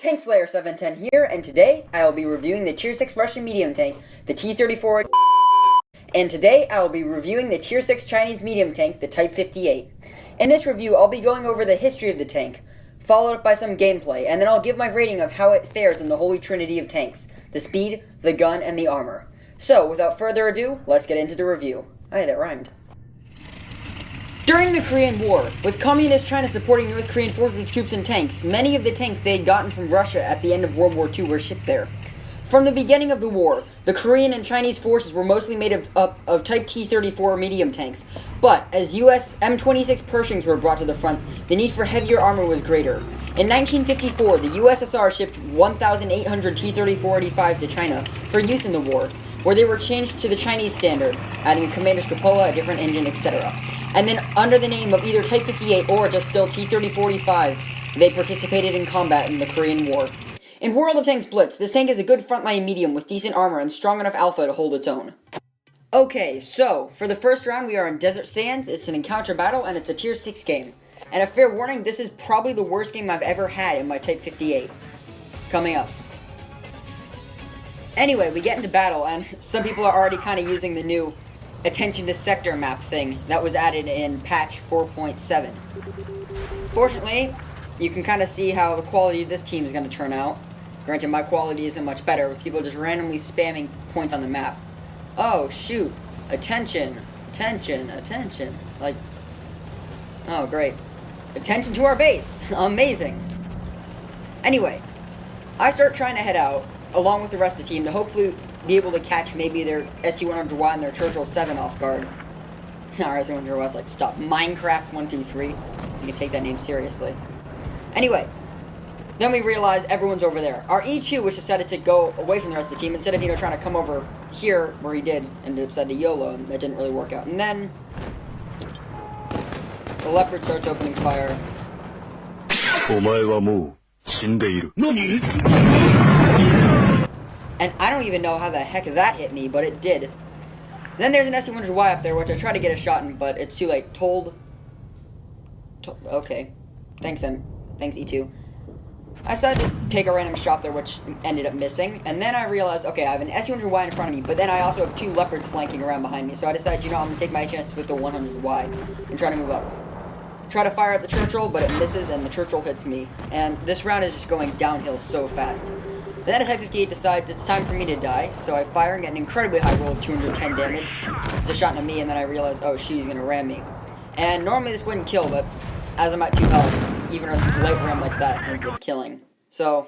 Tank Slayer 710 here, and today I will be reviewing the Tier 6 Russian medium tank, the T-34, and today I will be reviewing the Tier 6 Chinese medium tank, the Type 58. In this review, I'll be going over the history of the tank, followed up by some gameplay, and then I'll give my rating of how it fares in the holy trinity of tanks, the speed, the gun, and the armor. So, without further ado, let's get into the review. Hey, that rhymed. During the Korean War, with Communist China supporting North Korean forces, troops, and tanks, many of the tanks they had gotten from Russia at the end of World War II were shipped there. From the beginning of the war, the Korean and Chinese forces were mostly made up of Type T-34 medium tanks, but as US M26 Pershings were brought to the front, the need for heavier armor was greater. In 1954, the USSR shipped 1,800 T-34-85s to China for use in the war, where they were changed to the Chinese standard, adding a commander's cupola, a different engine, etc. And then, under the name of either Type 58 or just still T-34-85, they participated in combat in the Korean War. In World of Tanks Blitz, this tank is a good frontline medium with decent armor and strong enough alpha to hold its own. Okay, so, for the first round we are in Desert Sands, it's an encounter battle, and it's a Tier 6 game. And a fair warning, this is probably the worst game I've ever had in my Type 58. Coming up. Anyway, we get into battle, and some people are already kind of using the new attention to sector map thing that was added in patch 4.7. Fortunately, you can kind of see how the quality of this team is going to turn out. Granted, my quality isn't much better, with people just randomly spamming points on the map. Oh, shoot. Attention. Attention. Attention. Like, oh, great. Attention to our base. Amazing. Anyway, I start trying to head out, along with the rest of the team, to hopefully be able to catch maybe their SU-100Y and their Churchill 7 off guard. Our SU-100Y is like, stop. Minecraft 123. You can take that name seriously. Anyway, then we realize everyone's over there. Our E2, which decided to go away from the rest of the team, instead of, trying to come over here, where he did, and decided to YOLO, and that didn't really work out. And then the Leopard starts opening fire. And I don't even know how the heck that hit me, but it did. Then there's an SU-100Y up there, which I tried to get a shot in, but it's too late. Okay. Thanks, E2. I decided to take a random shot there, which ended up missing. And then I realized, okay, I have an SU-100Y in front of me, but then I also have two Leopards flanking around behind me. So I decided, I'm going to take my chances with the 100Y and try to move up. Try to fire at the Churchill, but it misses, and the Churchill hits me. And this round is just going downhill so fast. Then a Type 58 decides it's time for me to die, so I fire and get an incredibly high roll of 210 damage. It's a shot into me, and then I realize, oh, she's going to ram me. And normally this wouldn't kill, but as I'm at 2 health, even a light ram like that ends up killing. So,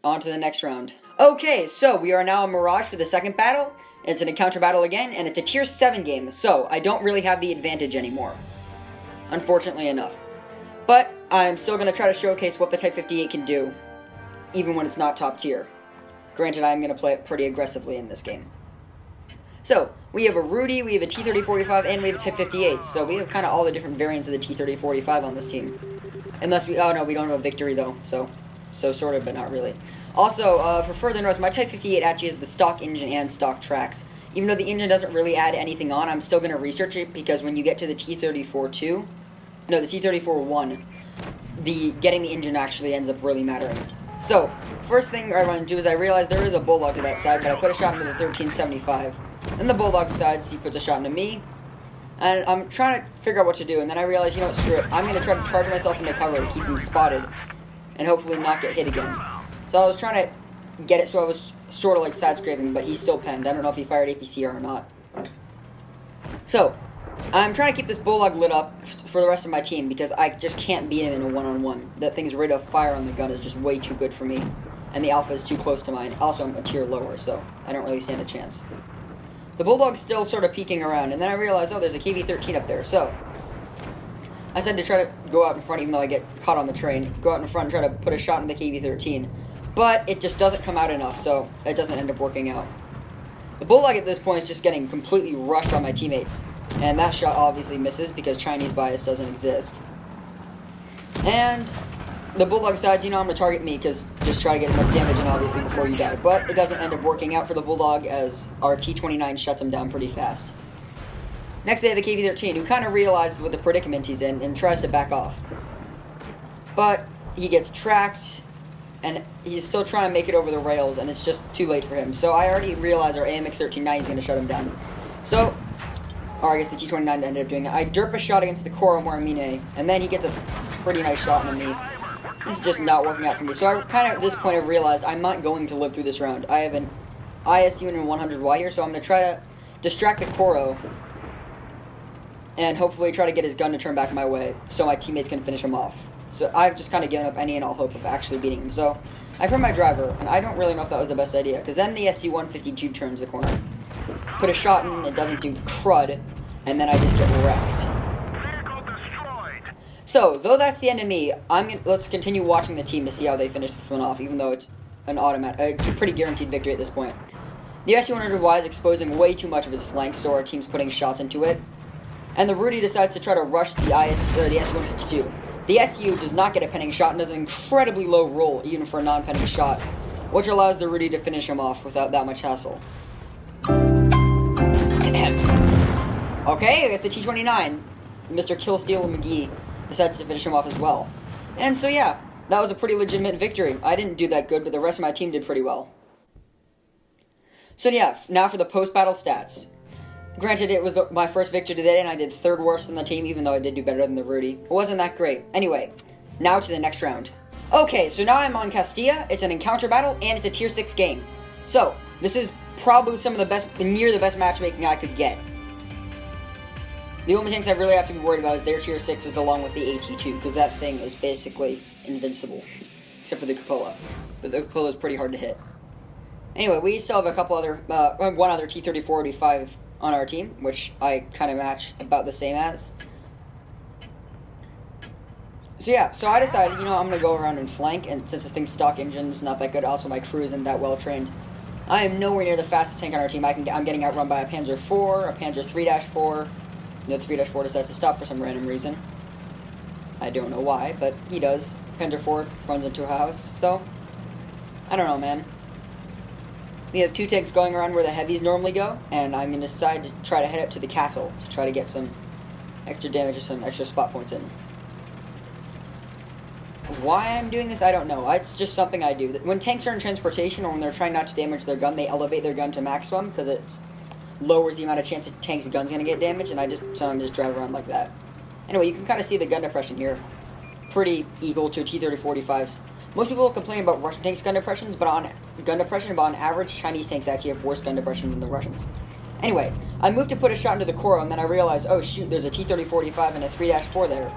on to the next round. Okay, so we are now in Mirage for the second battle. It's an encounter battle again, and it's a Tier 7 game, so I don't really have the advantage anymore. Unfortunately enough. But I'm still going to try to showcase what the Type 58 can do, even when it's not top tier. Granted, I'm going to play it pretty aggressively in this game. So, we have a Rudy, we have a T-34-85, and we have a Type 58, so we have kind of all the different variants of the T-34-85 on this team. Unless we, oh no, we don't have a Victory though, so sort of, but not really. Also, for further notice, my Type 58 actually has the stock engine and stock tracks. Even though the engine doesn't really add anything on, I'm still going to research it, because when you get to the T-34-2, no, the T-34-1, getting the engine actually ends up really mattering. So, first thing I want to do is I realize there is a Bulldog to that side, but I put a shot into the 1375. Then the Bulldog sides, he puts a shot into me, and I'm trying to figure out what to do, and then I realize, you know what, screw it, I'm going to try to charge myself into cover to keep him spotted, and hopefully not get hit again. So I was trying to get it so I was sort of like side-scraping, but he's still penned. I don't know if he fired APCR or not. So, I'm trying to keep this Bulldog lit up for the rest of my team, because I just can't beat him in a one-on-one. That thing's rate of fire on the gun is just way too good for me, and the alpha is too close to mine. Also, I'm a tier lower, so I don't really stand a chance. The Bulldog's still sort of peeking around, and then I realize, oh, there's a KV-13 up there, so I decided to try to go out in front, even though I get caught on the train, go out in front and try to put a shot in the KV-13, but it just doesn't come out enough, so it doesn't end up working out. The Bulldog at this point is just getting completely rushed by my teammates, and that shot obviously misses because Chinese bias doesn't exist. And the Bulldog decides, I'm going to target me, because just try to get enough damage in, obviously, before you die. But it doesn't end up working out for the Bulldog, as our T-29 shuts him down pretty fast. Next, they have a KV-13, who kind of realizes what the predicament he's in and tries to back off. But he gets tracked, and he's still trying to make it over the rails, and it's just too late for him. So I already realized our AMX-1390 is going to shut him down. So, or I guess the T-29 ended up doing it. I derp a shot against the Koro Morimine, and then he gets a pretty nice shot into me. This is just not working out for me. So I kind of, at this point, I've realized I'm not going to live through this round. I have an IS unit 100Y here, so I'm going to try to distract the Koro and hopefully try to get his gun to turn back my way so my teammates can finish him off. So I've just kind of given up any and all hope of actually beating him. So I put my driver, and I don't really know if that was the best idea, because then the SU-152 turns the corner. Put a shot in, it doesn't do crud, and then I just get wrecked. So, though that's the end of me, let's continue watching the team to see how they finish this one off, even though it's an automatic, a pretty guaranteed victory at this point. The SU-100Y is exposing way too much of his flanks, so our team's putting shots into it. And the Rudy decides to try to rush the SU-152. The SU does not get a penning shot and does an incredibly low roll, even for a non-penning shot, which allows the Rudy to finish him off without that much hassle. Okay, I guess the T-29, Mr. Killsteal McGee, decides to finish him off as well. And so yeah, that was a pretty legitimate victory. I didn't do that good, but the rest of my team did pretty well. So yeah, now for the post-battle stats. Granted, it was my first victory today, and I did third worst in the team, even though I did do better than the Rudy. It wasn't that great. Anyway, now to the next round. Okay, so now I'm on Castilla. It's an encounter battle, and it's a tier 6 game. So, this is probably some of the best, near the best matchmaking I could get. The only things I really have to be worried about is their tier 6s along with the AT-2, because that thing is basically invincible, except for the Cupola. But the Cupola is pretty hard to hit. Anyway, we still have a couple other, one other T-34-85 on our team, which I kind of match about the same as. So yeah, so I decided, you know, I'm going to go around and flank, and since the thing's stock engine's not that good, also my crew isn't that well trained, I am nowhere near the fastest tank on our team. I'm getting outrun by a Panzer IV, a Panzer 3-4. The 3-4 decides to stop for some random reason. I don't know why, but he does. Panzer IV runs into a house, so I don't know, man. We have two tanks going around where the heavies normally go, and I'm going to decide to try to head up to the castle to try to get some extra damage or some extra spot points in. Why I'm doing this, I don't know. It's just something I do. When tanks are in transportation or when they're trying not to damage their gun, they elevate their gun to maximum because it lowers the amount of chance a tank's gun's going to get damaged, and I just sometimes drive around like that. Anyway, you can kind of see the gun depression here. Pretty equal to T-34-85's. Most people complain about Russian tanks' gun depression, but on average, Chinese tanks actually have worse gun depression than the Russians. Anyway, I moved to put a shot into the Koro, and then I realized, oh shoot, there's a T-34-85 and a 3-4 there.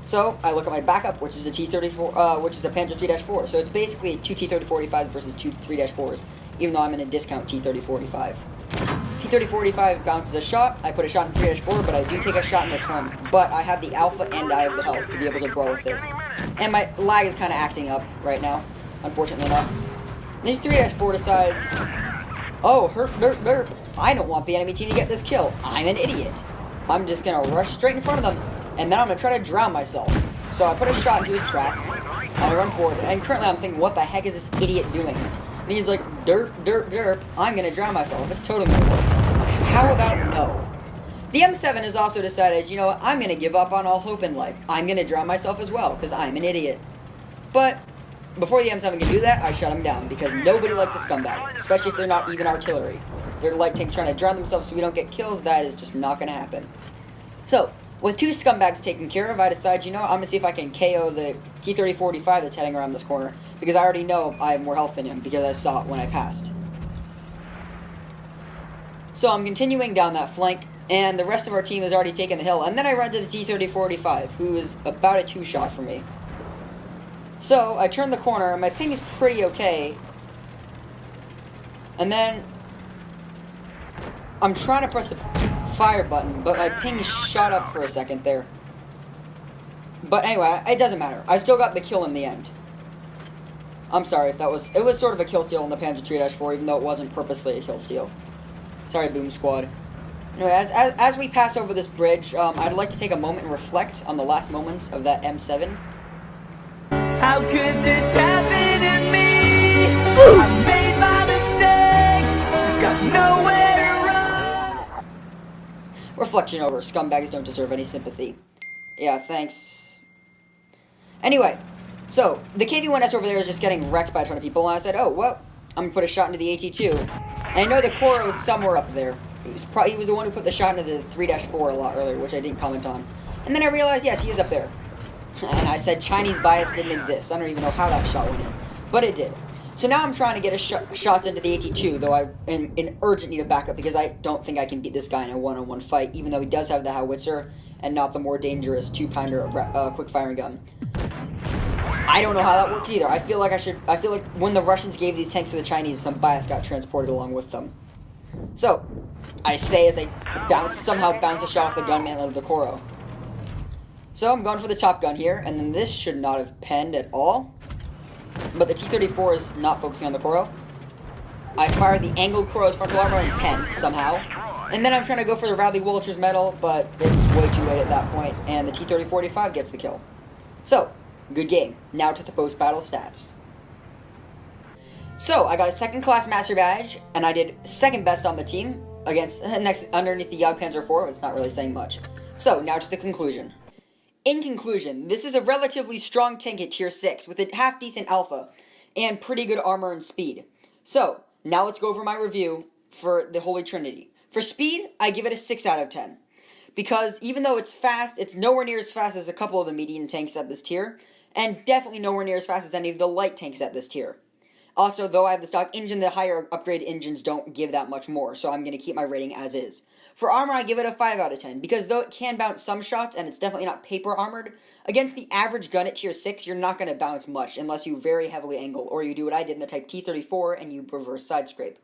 So I look at my backup, which is a T-34, which is a Panzer 3-4. So it's basically two T-34-85s versus two 3-4s, even though I'm in a discount T-34-85. T-34-85 bounces a shot. I put a shot in 3-4, but I do take a shot in return. But I have the alpha and I have the health to be able to brawl with this. And my lag is kind of acting up right now, unfortunately enough. These 3-4 decides, oh, herp, derp, derp. I don't want the enemy team to get this kill. I'm an idiot. I'm just going to rush straight in front of them, and then I'm going to try to drown myself. So I put a shot into his tracks, and I run forward. And currently I'm thinking, what the heck is this idiot doing? And he's like, derp, derp, derp, I'm going to drown myself. It's totally going to work. How about no? The M7 has also decided, you know what, I'm going to give up on all hope in life. I'm going to drown myself as well, because I'm an idiot. But before the M7 can do that, I shut him down, because nobody likes a scumbag, especially if they're not even artillery. If they're light tanks trying to drown themselves so we don't get kills, that is just not going to happen. So, with two scumbags taken care of, I decide, you know what, I'm going to see if I can KO the T-34-85 that's heading around this corner, because I already know I have more health than him, because I saw it when I passed. So I'm continuing down that flank, and the rest of our team has already taken the hill, and then I run to the T-34-85, who is about a 2-shot for me. So, I turn the corner, and my ping is pretty okay, and then I'm trying to press the fire button, but my ping shot up for a second there. But anyway, it doesn't matter. I still got the kill in the end. I'm sorry if that was... It was sort of a kill steal in the Panzer 3-4, even though it wasn't purposely a kill steal. Sorry, Boom Squad. Anyway, as we pass over this bridge, I'd like to take a moment and reflect on the last moments of that M7. How could this happen to me? I made my mistakes, got nowhere to run. Reflection over. Scumbags don't deserve any sympathy. Yeah, thanks. Anyway, So, the KV-1S over there is just getting wrecked by a ton of people, and I said, oh, well, I'm going to put a shot into the AT-2. And I know the Koro is somewhere up there. He was the one who put the shot into the 3-4 a lot earlier, which I didn't comment on. And then I realized, yes, he is up there. And I said Chinese bias didn't exist. I don't even know how that shot went in. But it did. So now I'm trying to get shots into the AT-2, though I am in urgent need of backup because I don't think I can beat this guy in a one-on-one fight, even though he does have the howitzer and not the more dangerous 2-pounder quick-firing gun. I don't know how that works either. I feel like when the Russians gave these tanks to the Chinese, some bias got transported along with them. So, I say as I somehow bounce a shot off the gunman out of the Koro. So I'm going for the top gun here, and then this should not have penned at all. But the T-34 is not focusing on the Koro. I fire the angled Koro's frontal armor and pen somehow. And then I'm trying to go for the Radley Walters medal, but it's way too late at that point, and the T-30-45 gets the kill. So, good game. Now to the post-battle stats. So, I got a second-class master badge, and I did second best on the team underneath the Jagdpanzer IV. It's not really saying much. So, now to the conclusion. In conclusion, this is a relatively strong tank at tier 6 with a half-decent alpha and pretty good armor and speed. So, now let's go over my review for the Holy Trinity. For speed, I give it a 6 out of 10. Because even though it's fast, it's nowhere near as fast as a couple of the medium tanks at this tier, and definitely nowhere near as fast as any of the light tanks at this tier. Also, though I have the stock engine, the higher upgrade engines don't give that much more, so I'm going to keep my rating as is. For armor, I give it a 5 out of 10, because though it can bounce some shots, and it's definitely not paper armored, against the average gun at tier 6, you're not going to bounce much, unless you very heavily angle, or you do what I did in the Type T-34, and you reverse side scrape.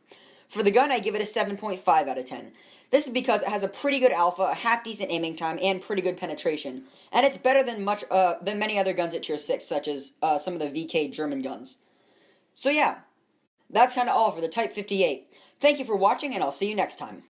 For the gun, I give it a 7.5 out of 10. This is because it has a pretty good alpha, a half-decent aiming time, and pretty good penetration, and it's better than many other guns at tier 6, such as some of the VK German guns. So yeah, that's kind of all for the Type 58. Thank you for watching, and I'll see you next time.